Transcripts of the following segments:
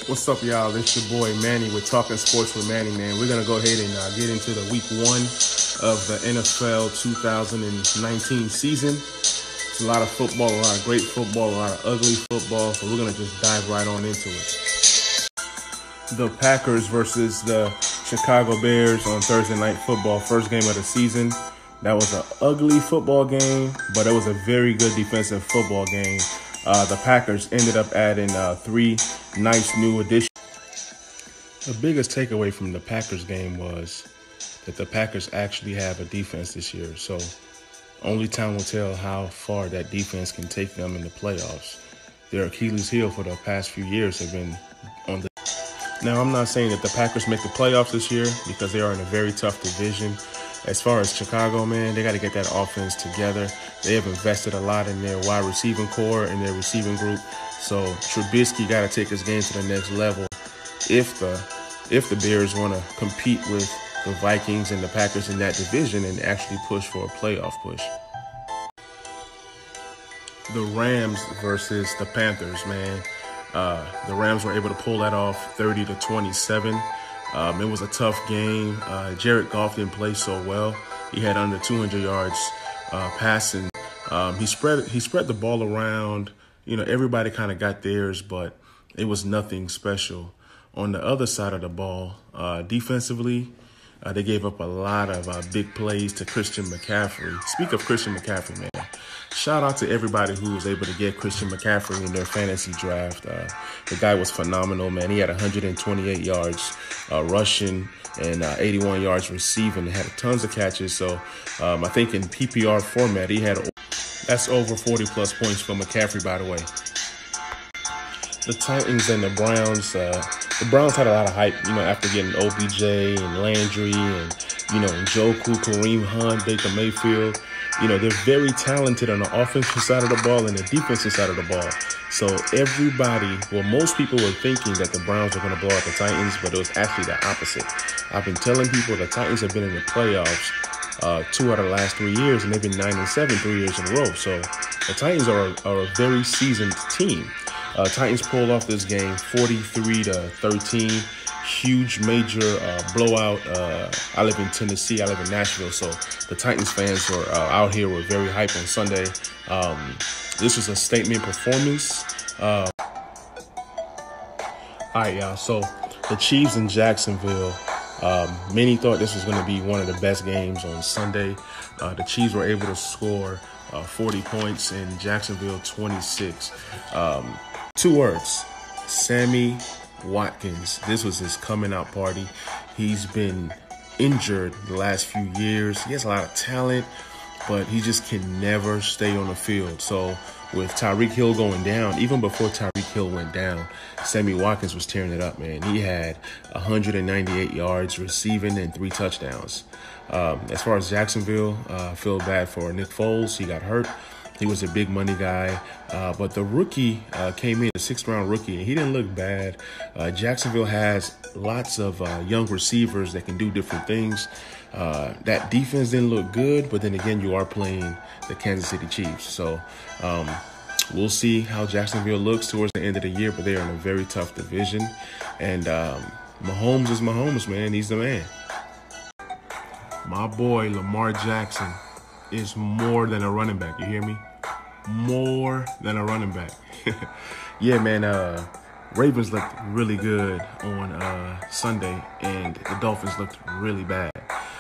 What's up, y'all? This your boy Manny with Talking Sports with Manny, man. We're going to go ahead and get into the week 1 of the NFL 2019 season. It's a lot of football, a lot of great football, a lot of ugly football, so we're going to just dive right on into it. The Packers versus the Chicago Bears on Thursday Night Football, first game of the season. That was an ugly football game, but it was a very good defensive football game. The Packers ended up adding 3 nice new additions. The biggest takeaway from the Packers game was that the Packers actually have a defense this year. So only time will tell how far that defense can take them in the playoffs. Their Achilles heel for the past few years have been on the... Now, I'm not saying that the Packers make the playoffs this year because they are in a very tough division. As far as Chicago, man, they got to get that offense together. They have invested a lot in their wide receiving core and their receiving group. So Trubisky got to take his game to the next level if the Bears want to compete with the Vikings and the Packers in that division and actually push for a playoff push. The Rams versus the Panthers, man. The Rams were able to pull that off 30-27. It was a tough game. Jared Goff didn't play so well. He had under 200 yards passing. He spread the ball around. You know, everybody kind of got theirs, but it was nothing special. On the other side of the ball, defensively, they gave up a lot of big plays to Christian McCaffrey. Speak of Christian McCaffrey, man. Shout out to everybody who was able to get Christian McCaffrey in their fantasy draft. The guy was phenomenal, man. He had 128 yards rushing and 81 yards receiving. He had tons of catches. So I think in PPR format, that's over 40-plus points for McCaffrey, by the way. The Titans and the Browns, the Browns had a lot of hype, you know, after getting OBJ and Landry and, you know, Njoku, Kareem Hunt, Baker Mayfield. You know, they're very talented on the offensive side of the ball and the defensive side of the ball. So most people were thinking that the Browns were going to blow out the Titans, but it was actually the opposite. I've been telling people the Titans have been in the playoffs 2 out of the last 3 years, and they've been 9-7 3 years in a row. So the Titans are a very seasoned team. Titans pulled off this game 43-13. Huge major blowout. I live in Tennessee. I live in Nashville. So the Titans fans were out here were very hyped on Sunday. This was a statement performance. All right, y'all. So the Chiefs in Jacksonville. Many thought this was going to be one of the best games on Sunday. The Chiefs were able to score 40 points in Jacksonville 26. 2 words, Sammy Watkins. This was his coming out party. He's been injured the last few years. He has a lot of talent, but he just can never stay on the field. So with Tyreek Hill going down, even before Tyreek Hill went down, Sammy Watkins was tearing it up, man. He had 198 yards receiving and 3 touchdowns. As far as Jacksonville, I feel bad for Nick Foles. He got hurt. He was a big money guy, but the rookie came in, a 6th-round rookie, and he didn't look bad. Jacksonville has lots of young receivers that can do different things. That defense didn't look good, but then again, you are playing the Kansas City Chiefs. So we'll see how Jacksonville looks towards the end of the year, but they are in a very tough division. And Mahomes is Mahomes, man. He's the man. My boy, Lamar Jackson, is more than a running back. You hear me? More than a running back. Yeah, man. Ravens looked really good on Sunday, and the Dolphins looked really bad.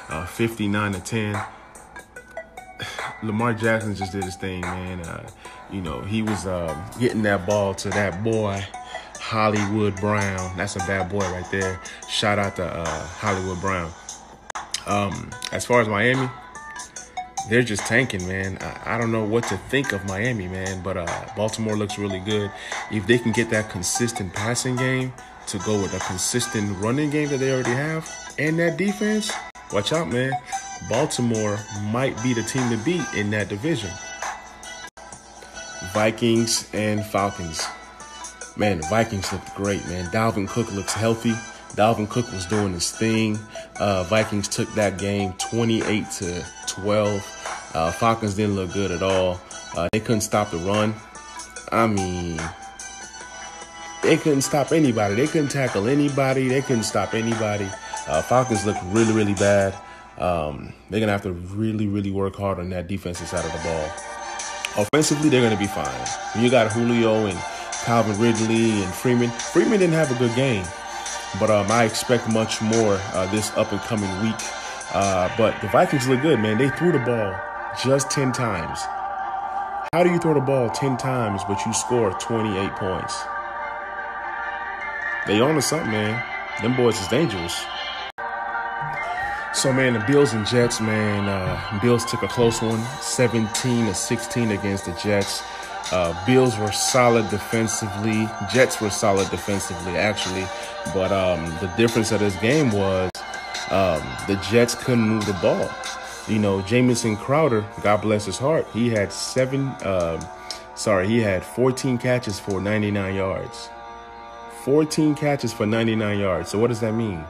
59-10. Lamar Jackson just did his thing, man. You know, he was getting that ball to that boy, Hollywood Brown. That's a bad boy right there. Shout out to Hollywood Brown. As far as Miami, they're just tanking, man. I don't know what to think of Miami, man, but Baltimore looks really good. If they can get that consistent passing game to go with a consistent running game that they already have and that defense, watch out, man. Baltimore might be the team to beat in that division. Vikings and Falcons. Man, the Vikings looked great, man. Dalvin Cook looks healthy. Dalvin Cook was doing his thing. Vikings took that game 28-12. Falcons didn't look good at all. They couldn't stop the run. I mean, they couldn't stop anybody. They couldn't tackle anybody. They couldn't stop anybody. Falcons look really, really bad. They're going to have to really, really work hard on that defensive side of the ball. Offensively, they're going to be fine. You got Julio and Calvin Ridley and Freeman. Freeman didn't have a good game, but I expect much more this up-and-coming week. But the Vikings look good, man. They threw the ball just 10 times. How do you throw the ball 10 times, but you score 28 points? They on to something, man. Them boys is dangerous. So, man, the Bills and Jets, man, Bills took a close one, 17-16 against the Jets. Bills were solid defensively. Jets were solid defensively, actually. But the difference of this game was the Jets couldn't move the ball. You know, Jamison Crowder, God bless his heart, he had 14 catches for 99 yards. 14 catches for 99 yards. So what does that mean?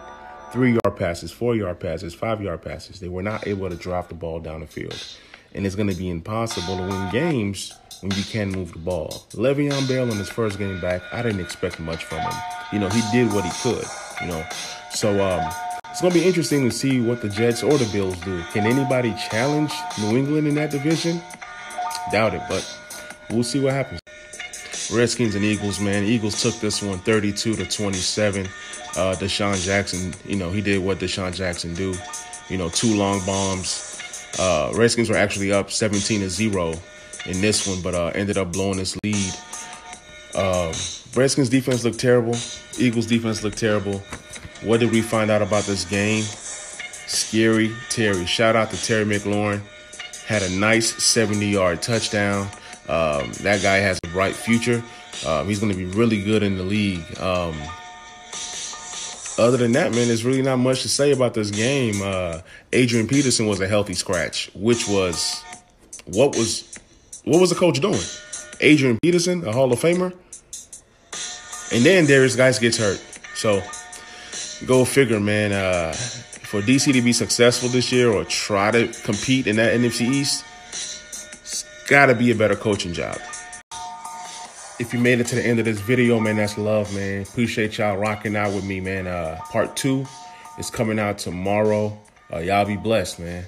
3-yard passes, 4-yard passes, 5-yard passes. They were not able to drop the ball down the field. And it's going to be impossible to win games when you can't move the ball. Le'Veon Bell on his first game back, I didn't expect much from him. You know, he did what he could, you know. So it's going to be interesting to see what the Jets or the Bills do. Can anybody challenge New England in that division? Doubt it, but we'll see what happens. Redskins and Eagles, man. Eagles took this one 32-27. Deshaun Jackson, you know, he did what Deshaun Jackson do. You know, 2 long bombs. Redskins were actually up 17-0 in this one, but ended up blowing this lead. Redskins defense looked terrible. Eagles defense looked terrible. What did we find out about this game? Scary Terry. Shout out to Terry McLaurin. Had a nice 70-yard touchdown. That guy has a bright future. He's going to be really good in the league. Other than that, man, there's really not much to say about this game. Adrian Peterson was a healthy scratch, which was what was the coach doing? Adrian Peterson, a Hall of Famer, and then Darius Geis gets hurt. So go figure, man. For DC to be successful this year or try to compete in that NFC East, it's got to be a better coaching job. If you made it to the end of this video, man, that's love, man. Appreciate y'all rocking out with me, man. Part 2 is coming out tomorrow. Y'all be blessed, man.